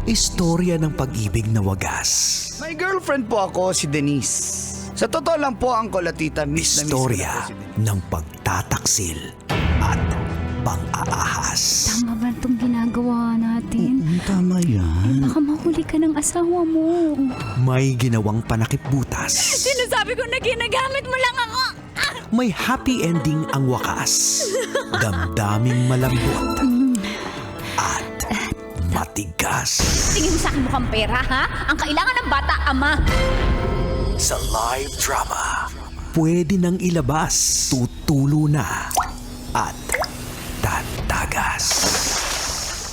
Istorya ng pag-ibig na wagas. May girlfriend po ako, si Denise. Sa totoo lang po, Uncle at Tita, miss na miss ko Istorya na po si Denise. ng pagtataksil at pang-aahas. Tama ba itong ginagawa natin? Tama yan. Baka mahuli ka ng asawa mo. May ginawang panakip butas. Sinasabi ko na ginagamit mo lang ako. May happy ending ang wakas. Damdaming malambot at matigas. Tingin mo sa akin mukhang pera, ha? Ang kailangan ng bata, ama. Sa live drama, pwede nang ilabas, tutulo na at tatagas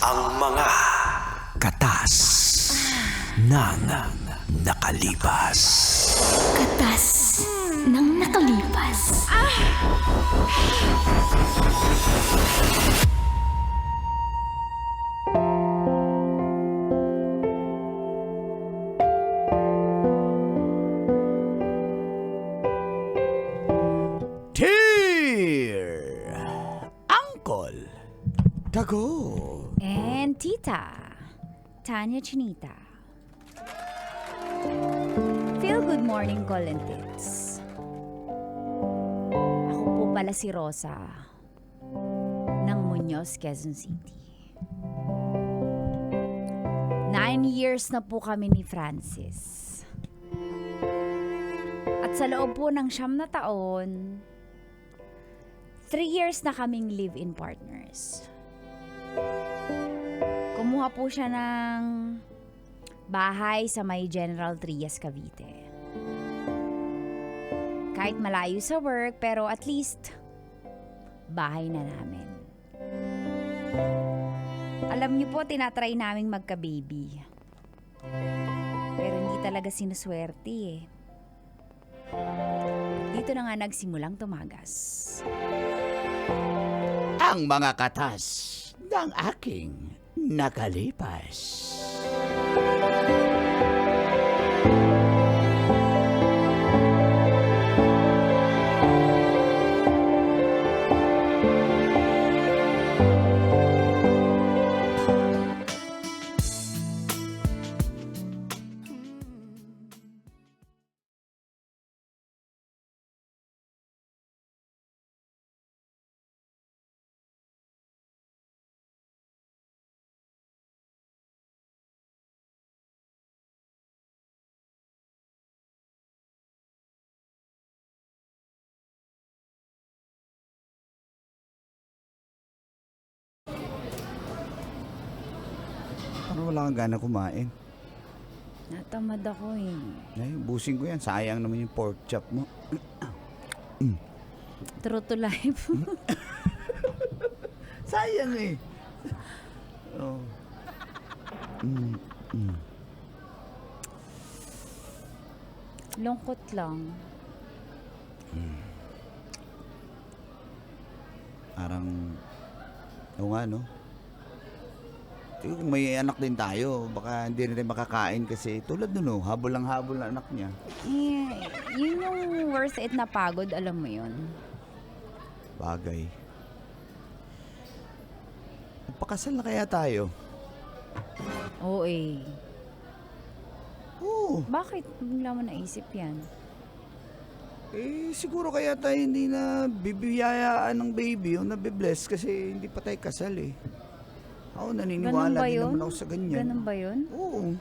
ang mga katas ng nakalipas. Katas ng nakalipas. Dear Uncle Dago. And Tita, Tanya Chinita. Feel good morning, Colin Tits. Ako po pala si Rosa ng Muñoz, Quezon City. 9 years na po kami ni Francis. At sa loob po ng 9 na taon, 3 years na kaming live-in partners. Kumuha po siya ng bahay sa may General Trias, Cavite. Kahit malayo sa work, pero at least, bahay na namin. Alam niyo po, tinatry naming magka-baby. Pero hindi talaga sinuswerte eh. Dito na nga nagsimulang tumagas. Ang mga katas ng aking nakalipas. Parang wala kang gana kumain. Natamad ako eh. Ay, busing ko yan. Sayang naman yung pork chop mo. True to life. Sayang eh. Oh. Lungkot lang. Parang, oo nga no. Kung may anak din tayo, baka hindi rin tayo makakain kasi tulad nun, no, habol lang habol na anak niya. Eh, yun yung worth it na pagod, alam mo yun. Bagay. Magpakasal na kaya tayo? Oo eh. Oo. Bakit bigla mo naisip yan? Eh, siguro kaya tayo hindi na bibiyayaan ng baby o nabibless kasi hindi pa tayo kasal eh. Ako naniniwala din naman ako sa ganyan. Ganun ba yun? Oo.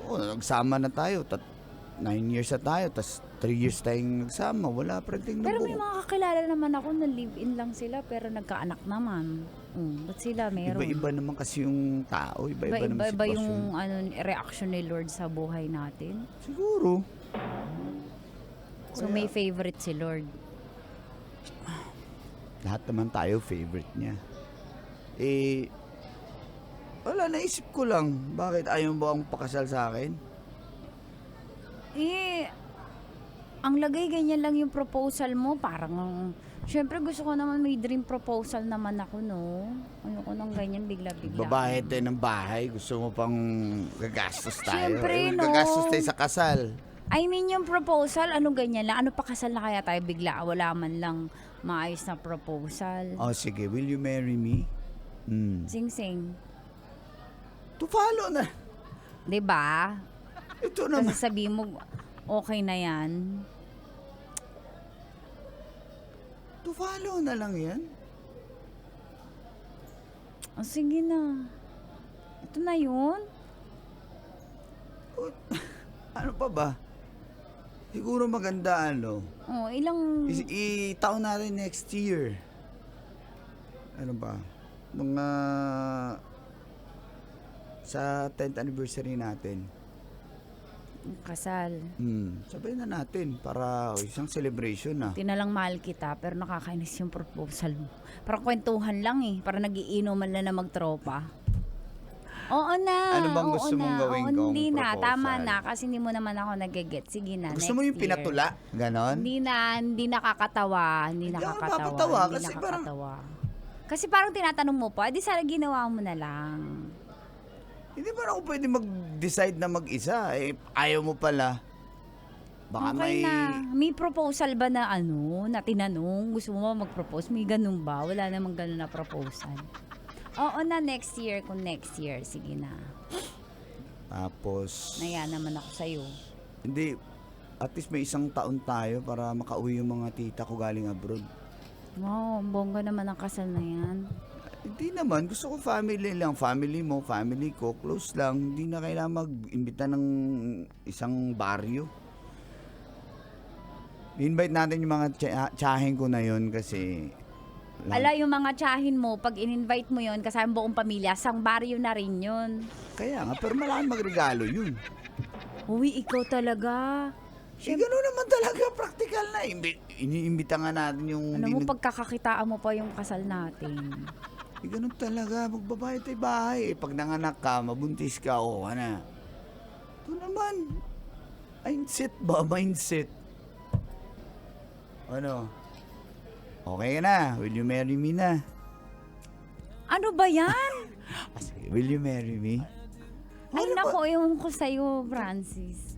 Oo, nagsama na tayo. 9 years na tayo, tas 3 years tayong nagsama. Wala pa rin tayong Pero may nabuo. mga kakilala naman ako na live-in lang sila pero nagkaanak naman. Ba't sila meron? Iba-iba naman kasi yung tao. Iba-iba naman Iba-iba sitwasyon. yung reaction ni Lord sa buhay natin. Siguro. So Kaya- may favorite si Lord. Lahat naman tayo favorite niya. Eh, wala, naisip ko lang. Bakit ayaw mo ang pakasal sa akin? Eh, ang lagay ganyan lang yung proposal mo. Parang, syempre gusto ko naman may dream proposal naman ako, no? Ano ko nang ganyan bigla-bigla. Babayad tayo ng bahay. Gusto mo pang gagastos tayo. Siyempre, no. Gagastos tayo sa kasal. I mean, yung proposal, ano ganyan lang? Ano pa kasal na kaya tayo bigla? Wala man lang maayos na proposal. Oh, sige. Will you marry me? Sing-sing. To follow na. 'Di ba? Ito Kasi naman. sabihin mo, okay na yan. To follow na lang yan. O sige na. Ito na yun. Ano pa ba? Siguro maganda Ilang... Itaon natin next year. Ano ba? Mga sa 10th anniversary natin. Kasal. Sabay na natin para isang celebration na. Tinalang mahal kita, pero nakakainis yung proposal mo. Parang kwentuhan lang eh. Parang nagiinuman lang na magtropa. Oo na. Ano bang oo gusto mong na, gawin kong Hindi na, proposal? tama na. Kasi hindi mo naman ako nag-get. Sige na, Gusto next mo yung year. pinatula? Ganon? Hindi nakakatawa. Hindi Hindi ako nakakatawa. napapatawa Hindi kasi nakakatawa. Kasi parang tinatanong mo pa, di sana ginawa mo na lang. Hindi ba ako pwede mag-decide na mag-isa? Ayaw mo pala. Baka Okay may... na. May proposal ba na na tinanong? Gusto mo ba mag-propose? May ganun ba? Wala namang ganun na proposal. Oo na, next year. Kung next year, sige na. Tapos... Naya naman ako sa'yo. Hindi. At least may isang taon tayo para makauwi yung mga tita ko galing abroad. Wow, bongga naman ang kasal na yan. Hindi naman. Gusto ko family lang. Family mo, family ko. Close lang. Hindi na kailangan mag-imbita ng isang baryo. I-invite natin yung mga tsahin ko na yun kasi... Ala, yung mga tsahin mo, pag in-invite mo yon kasama buong pamilya, sang baryo na rin yun. Kaya nga, pero malaking magregalo yun. Uy, ikaw talaga. Gano'n naman talaga, practical na. Iniimbita nga natin yung... Ano mo, pagkakakitaan mo pa yung kasal natin. Gano'n talaga, magbabayad tayo bahay. Pag nanganak ka, mabuntis ka, ano. Ito naman, mindset ba? Mindset. Ano? Okay ka na, will you marry me na? Ano ba yan? Sige, will you marry me? Ay, Ano ba? nako, yung ko sa'yo, Francis.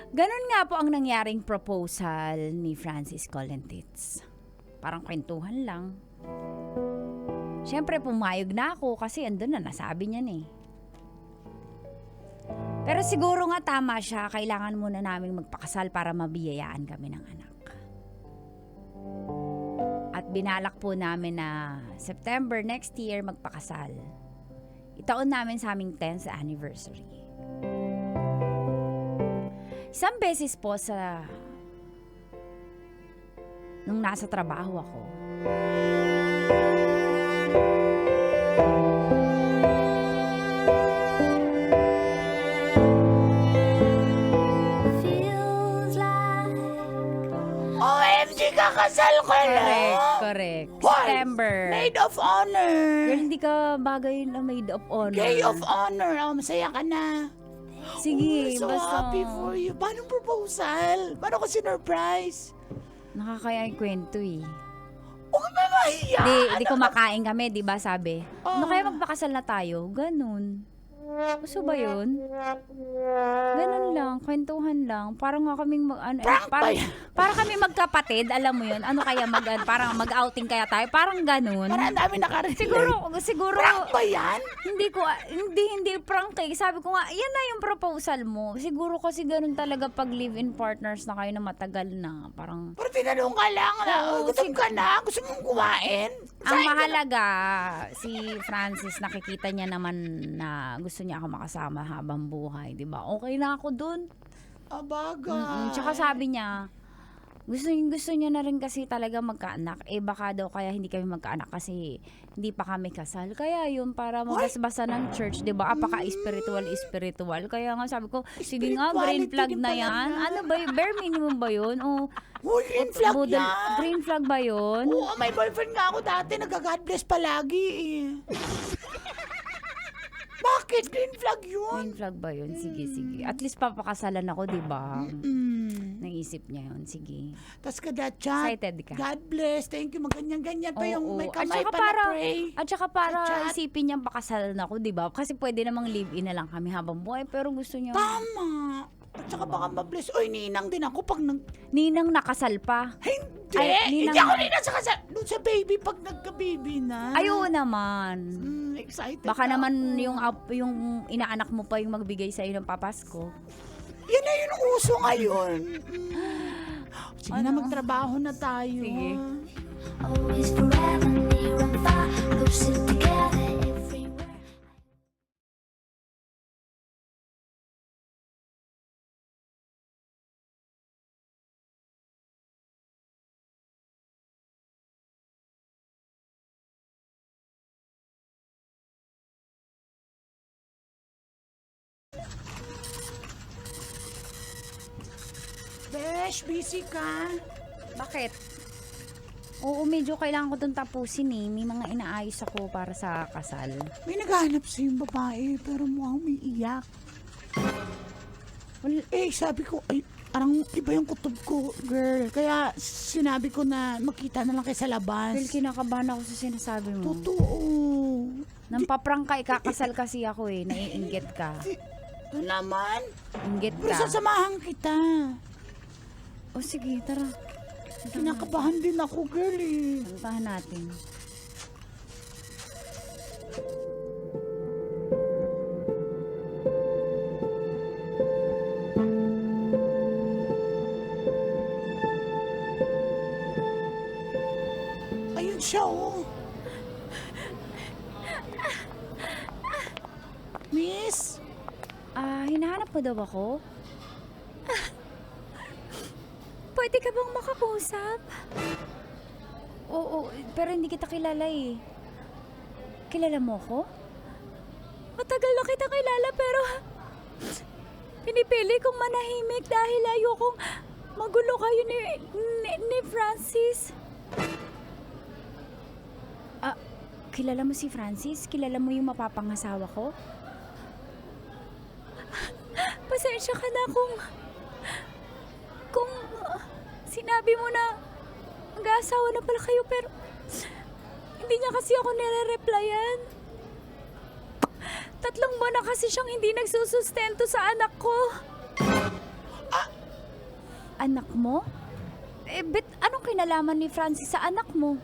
Ganon nga po ang nangyaring proposal ni Francis Colentitz. Parang kwentuhan lang. Siyempre, pumayag na ako kasi andun na, nasabi niya eh. Pero siguro nga tama siya, kailangan muna naming magpakasal para mabiyayaan kami ng anak. At binalak po namin na September next year magpakasal. Itaon namin sa aming 10th anniversary. Isang beses po nung nasa trabaho ako. Feels like OMG, kakasal ko Correct. Why? September. Maid of honor. Girl, hindi ka bagay na maid of honor. Gay of honor. Masaya ka na. Sige, so basta. happy for you. Paano proposal? Paano ko sinurprise? Nakakaya yung kwento eh. Huwag ka mahiya. Di kumakain kami, di ba sabi? Ano kaya magpakasal na tayo? Ganun. Gusto ba yun? Ganun lang, kwentuhan lang. Parang nga kaming para kami magkapatid, alam mo yun. Ano kaya parang mag-outing kaya tayo? Parang ganun. Parang ang dami nakarinig. Siguro Prank ba yan? hindi prank eh. Sabi ko nga, yan na yung proposal mo. Siguro kasi ganun talaga pag live-in partners na kayo na matagal na. Parang Pero tinanong ka lang na, gutom ka na, gusto mong kumain? ang mahalaga, si Francis, nakikita niya naman na gusto niya ako makasama habang buhay, di ba? Okay na ako dun. Abaga. Tsaka sabi niya, gusto niya na rin kasi talaga magkaanak. Baka daw kaya hindi kami magkaanak kasi hindi pa kami kasal. Kaya yun, para magbasbasa ng church, di ba? Apaka-spiritual. Kaya nga sabi ko, sige nga, green flag na yan. Ano ba yun? Bare minimum ba yun? O Uy, green flag yan. green flag ba yun? Oo, may boyfriend nga ako dati, nag-God bless palagi eh. Bakit? Bakit? Green flag yun. Green flag ba yun? Sige, sige. At least papakasalan ako, di ba? Naisip niya yun. Sige. Tapos kada-chat. Excited ka? God bless. Thank you. Maganyan-ganyan pa yung may At kamay saka pa para, na pray. at saka para Sa chat. isipin niyang pakasalan ako, di ba? Kasi pwede namang live-in na lang kami habang buhay. Pero gusto niya, Tama. At saka baka ma-bless. Oy, ninang din ako pag ninang nakasal pa. Hindi. Ay, ninang- Hindi ako ninang sa kasal. Doon sa baby pag nagka-baby na. Ayaw naman. Excited Baka na naman ako. yung inaanak mo pa yung magbigay sa'yo ng papasko. Yan na yung uso ngayon. Sige na, magtrabaho na tayo. Sige. Always forever near and far, closer together everywhere. Besh, busy ka? Bakit? Oo, medyo kailangan ko itong tapusin eh. May mga inaayos ako para sa kasal. May naghahanap sa yung babae, pero mukhang may iyak. Sabi ko, ay, parang iba yung kutob ko, girl. Kaya sinabi ko na makita na lang kayo sa labas. Well, kinakabahan ako sa sinasabi mo. Totoo. Nang paprang ka, ikakasal kasi ako eh. Naiinggit ka. Ito naman. Inggit Pero ka. sasamahan kita. O sige, tara. Kinakabahan din ako, girl eh. Puntahan natin. Ayun siya, oh. Miss? Hinahanap mo daw ako? Pwede ka bang makakusap? Oo, pero hindi kita kilala eh. Kilala mo ko? Matagal na kita kilala pero pinipili kong manahimik dahil ayokong magulo kayo ni Francis. Kilala mo si Francis? Kilala mo yung mapapangasawa ko? Pasensya ka na kung sinabi mo na mag-aasawa na pala kayo pero hindi niya kasi ako nire-replyan. 3 buwan na kasi siyang hindi nagsusustento sa anak ko. Anak mo? Bet anong kinalaman ni Francis sa anak mo?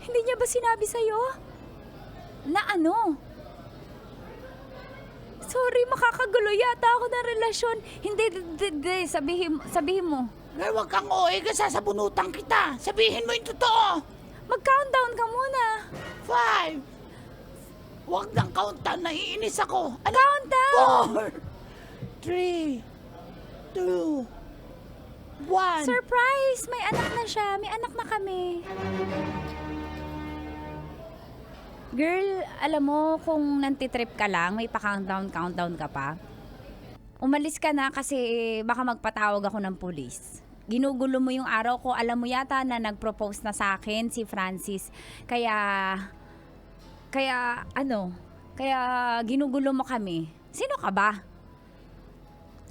Hindi niya ba sinabi sa'yo? Na ano? Sorry, makakagulo yata ako ng relasyon. Hindi, sabihin mo. Girl, wag kang OA ka, sasabunutan kita. Sabihin mo yung totoo. Mag-countdown ka muna. 5. Wag nang countdown, naiinis ako. Ano? Countdown! 4, 3, 2, 1. Surprise! May anak na siya. May anak na kami. Girl, alam mo kung nantitrip ka lang, may pa-countdown ka pa. Umalis ka na kasi baka magpatawag ako ng pulis. Ginugulo mo yung araw ko. Alam mo yata na nag-propose na sa akin si Francis. Kaya ginugulo mo kami. Sino ka ba?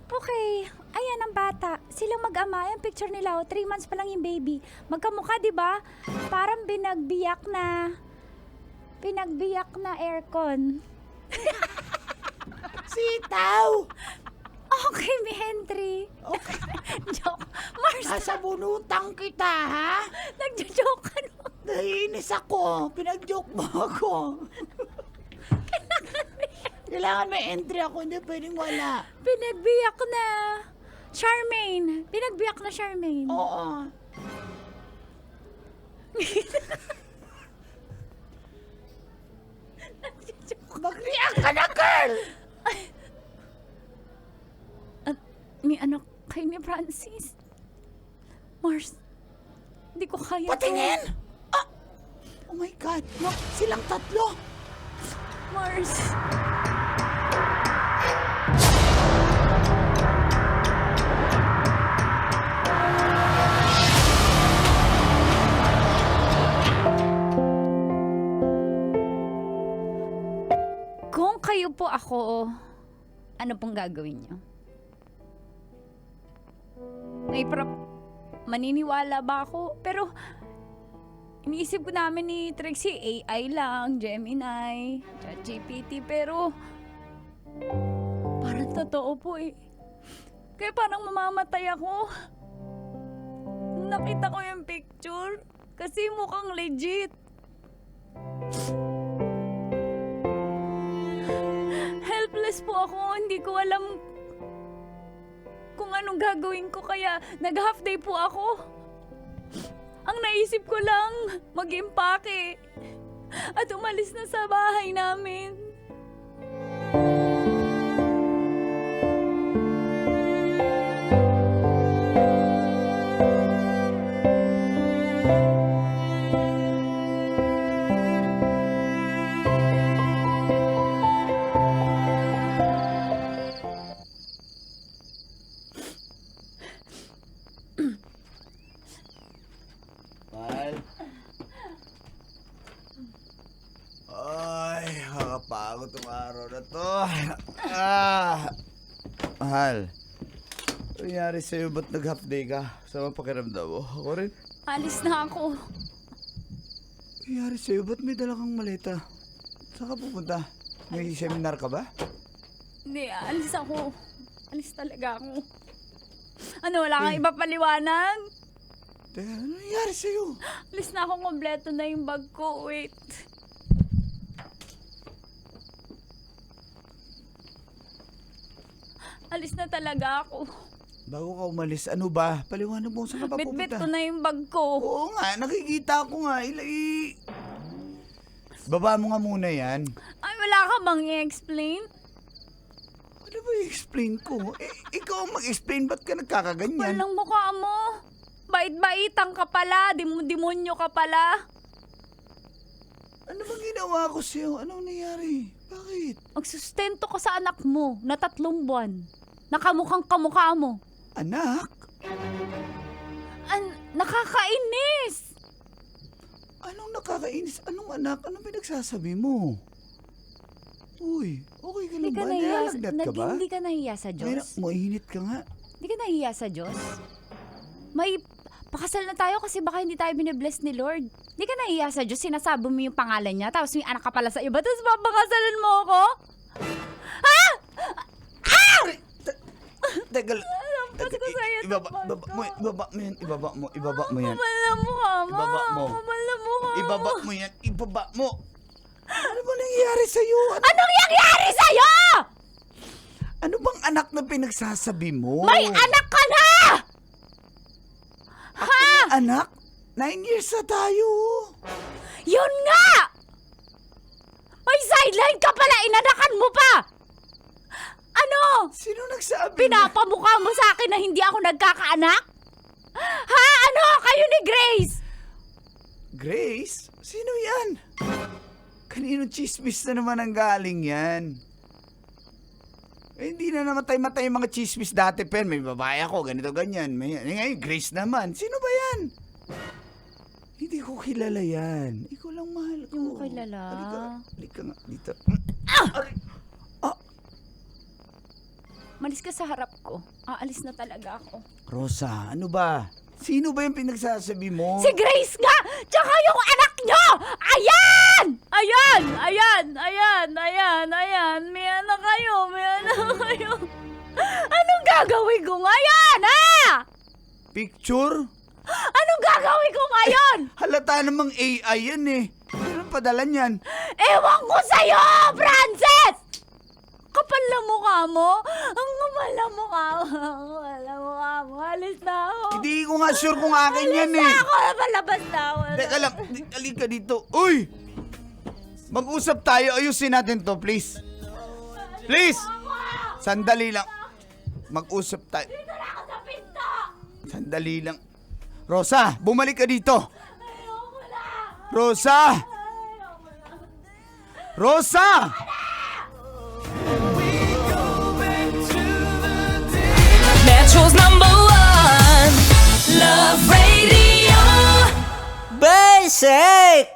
Okay, ayan ang bata. Silang mag-ama, yung picture nila, 3 months pa lang yung baby. Magkamukha, di ba? Parang binagbiyak na aircon. Sitaw! Okay, mi Henry. Okay. Joke. Mars, Sasabunutan kita, ha? nagjo-joke ka no? Naiinis ako. Pinag-joke mo ako. Kailangan may entry ako. Hindi pwedeng wala. Pinagbiyak na Charmaine. Pinagbiyak na Charmaine. Oo. Mag-react ka na, girl! May anak kay ni Francis. Mars, hindi ko kaya to. Patingin! Ah! Oh my God. No, silang 3. Mars. ako, ano pong gagawin niyo? Maniniwala ba ako? Pero, iniisip ko namin ni Trixie, AI lang, Gemini, ChatGPT, pero, parang totoo po eh. Kaya parang mamamatay ako. Nung nakita ko yung picture, kasi mukhang legit. Helpless po ako, hindi ko alam kung anong gagawin ko, kaya nag-half day po ako. Ang naisip ko lang, mag-impake at umalis na sa bahay namin. Mahal. Ay, nakakapagod itong araw na to. Mahal. Ano nangyari sa'yo? Ba't nag-half day ka? Sama pakiramdam mo? Ako rin. Alis na ako. Ano nangyari sa'yo? Ba't may dala kang maleta? Saan ka pupunta? May seminar ka ba? Hindi, alis ako. Alis talaga ako. Ano, wala kang iba paliwanag? Teka, ano nangyari sa'yo? Alis na ako, kompleto na yung bag ko. Wait. Alis na talaga ako. Bago ka umalis, ano ba? Paliwanag mo, saan ka ba Bit-bit pupunta? ko na yung bag ko. Oo nga, nakikita ko nga. Baba mo nga muna yan. Ay, wala ka bang i-explain? Ano ba i-explain ko? Ikaw ang mag-explain, ba't ka nagkakaganyan? Walang mukha mo. Bait-baitang ka pala. Demonyo ka pala. Ano bang ginawa ko sa'yo? Anong nangyari? Bakit? Magsustento ka sa anak mo na 3 buwan. Nakamukhang kamukha mo. Anak? Nakakainis! Anong nakakainis? Anong anak? Anong pinagsasabi mo? Uy, okay ka lang ba? Nilalagnat ka ba? Hindi ka nahiya sa Diyos? Mainit ka nga. Hindi ka nahiya sa Diyos? May pakasal na tayo kasi baka hindi tayo binibless ni Lord. Hindi ka nahiya sa Diyos? Sinasabi mo yung pangalan niya, tapos may anak ka pala sa iba, tapos papakasalan mo ako? Ha? Teka lang. Lampas ko sa'yo. Ibaba mo yan. Ibaba mo yan. Kapal na mukha mo. Ibaba mo. Kapal na mukha mo. Ibaba mo yan. Ibaba mo. Ano ba nangyayari sa'yo? Anong nangyari sa'yo? Ano bang anak na pinagsasabi mo? May anak ka na! Anak? 9 years na tayo. Yun nga! May sideline ka pala, inanakan mo pa! Ano? Sino nagsabi? Pinapamukha mo sa akin na hindi ako nagkakaanak? Ha? Ano? Kayo ni Grace? Grace? Sino yan? Kaninong chismis na naman ang galing yan? Hindi na namatay-matay yung mga chismis dati, Pen. May babae ako, ganito, ganyan. Ngayon, Grace naman. Sino ba yan? Hindi ko kilala yan. Ikaw lang mahal ko. Hindi mo kilala? Halika nga dito. Malis ka sa harap ko. Aalis na talaga ako. Rosa, ano ba? Sino ba yung pinagsasabi mo? Si Grace nga! Tsaka yung anak nyo! Ayan! Ayan! Ayan! Ayan! Ayan! Ayan! May anak kayo! May anak kayo! Anong gagawin ko ngayon, ha? Picture? Anong gagawin ko ngayon? Halata namang AI yan eh. Anong padala niyan? Ewan ko sa'yo, Frances! Kapal na mukha mo? Ang kapal na mukha mo. Ang kapal na mukha mo. Alis na ako. Hindi ko nga sure kung akin yan eh. Alis na ako. Palabas na ako. Teka lang, halika dito. Uy! Mag-usap tayo. Ayusin natin to, please. Please! Sandali lang. Mag-usap tayo. Dito na ako sa pinto. Sandali lang. Rosa, bumalik ka dito. Ayoko na. Rosa! Ayoko na. Rosa! Metro's #1 Love Radio. Basic!